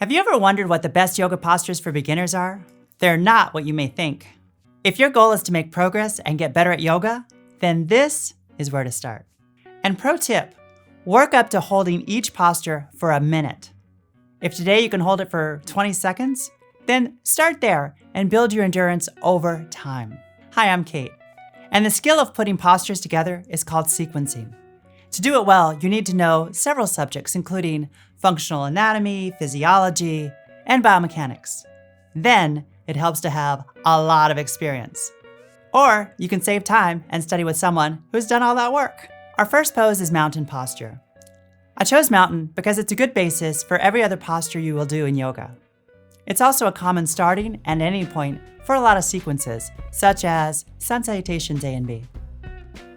Have you ever wondered what the best yoga postures for beginners are? They're not what you may think. If your goal is to make progress and get better at yoga, then this is where to start. And pro tip, work up to holding each posture for a minute. If today you can hold it for 20 seconds, then start there and build your endurance over time. Hi, I'm Kate, and the skill of putting postures together is called sequencing. To do it well, you need to know several subjects, including functional anatomy, physiology, and biomechanics. Then it helps to have a lot of experience. Or you can save time and study with someone who's done all that work. Our first pose is mountain posture. I chose mountain because it's a good basis for every other posture you will do in yoga. It's also a common starting and ending point for a lot of sequences, such as sun salutations A and B.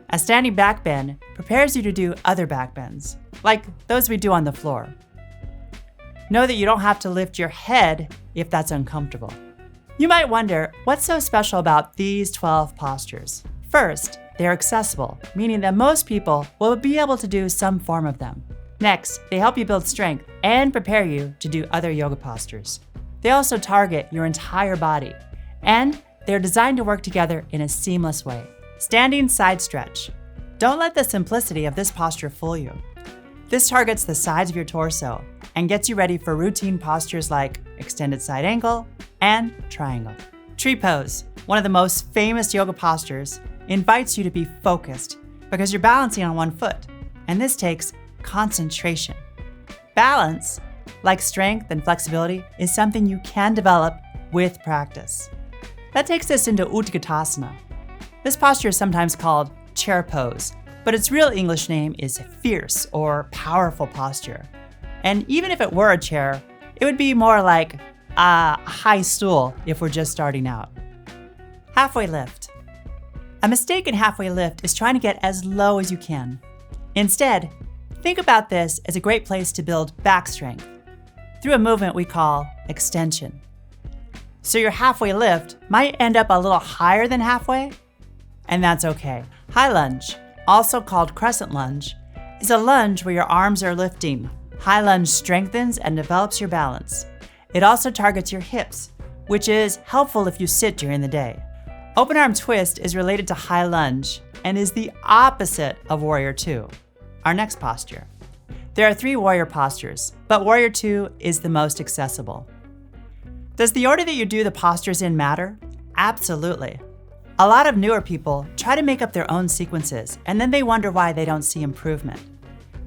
A standing back bend prepares you to do other back bends, like those we do on the floor. Know that you don't have to lift your head if that's uncomfortable. You might wonder, what's so special about these 12 postures? First, they're accessible, meaning that most people will be able to do some form of them. Next, they help you build strength and prepare you to do other yoga postures. They also target your entire body, and they're designed to work together in a seamless way. Standing side stretch. Don't let the simplicity of this posture fool you. This targets the sides of your torso and gets you ready for routine postures like extended side angle and triangle. Tree pose, one of the most famous yoga postures, invites you to be focused because you're balancing on one foot, and this takes concentration. Balance, like strength and flexibility, is something you can develop with practice. That takes us into Utkatasana. This posture is sometimes called chair pose, but its real English name is fierce or powerful posture. And even if it were a chair, it would be more like a high stool if we're just starting out. Halfway lift. A mistake in halfway lift is trying to get as low as you can. Instead, think about this as a great place to build back strength through a movement we call extension. So your halfway lift might end up a little higher than halfway, and that's okay. High lunge, also called crescent lunge, is a lunge where your arms are lifting. High lunge strengthens and develops your balance. It also targets your hips, which is helpful if you sit during the day. Open arm twist is related to high lunge and is the opposite of warrior two, our next posture. There are 3 warrior postures, but warrior two is the most accessible. Does the order that you do the postures in matter? Absolutely. A lot of newer people try to make up their own sequences, and then they wonder why they don't see improvement.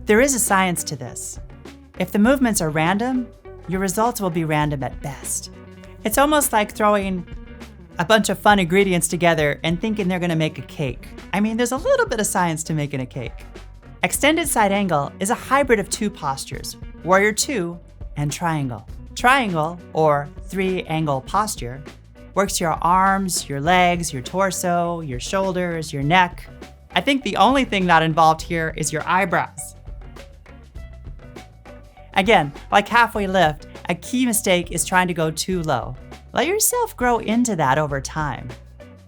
There is a science to this. If the movements are random, your results will be random at best. It's almost like throwing a bunch of fun ingredients together and thinking they're gonna make a cake. I mean, there's a little bit of science to making a cake. Extended side angle is a hybrid of 2 postures, warrior two and triangle. Triangle, or 3-angle posture, works your arms, your legs, your torso, your shoulders, your neck. I think the only thing not involved here is your eyebrows. Again, like halfway lift, a key mistake is trying to go too low. Let yourself grow into that over time.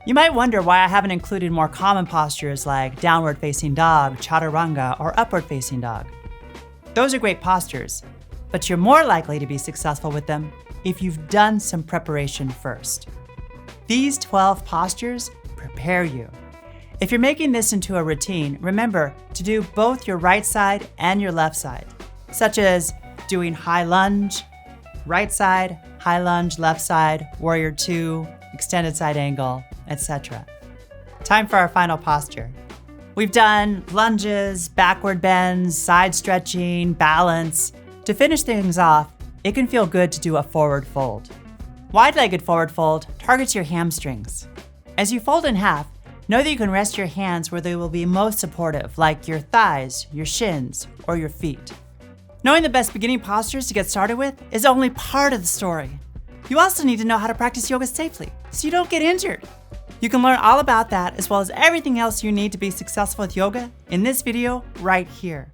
You might wonder why I haven't included more common postures like downward facing dog, chaturanga, or upward facing dog. Those are great postures, but you're more likely to be successful with them if you've done some preparation first. These 12 postures prepare you. If you're making this into a routine, remember to do both your right side and your left side, such as doing high lunge, right side, high lunge, left side, warrior two, extended side angle, etc. Time for our final posture. We've done lunges, backward bends, side stretching, balance. To finish things off, it can feel good to do a forward fold. Wide-legged forward fold targets your hamstrings. As you fold in half, know that you can rest your hands where they will be most supportive, like your thighs, your shins, or your feet. Knowing the best beginning postures to get started with is only part of the story. You also need to know how to practice yoga safely, so you don't get injured. You can learn all about that as well as everything else you need to be successful with yoga in this video right here.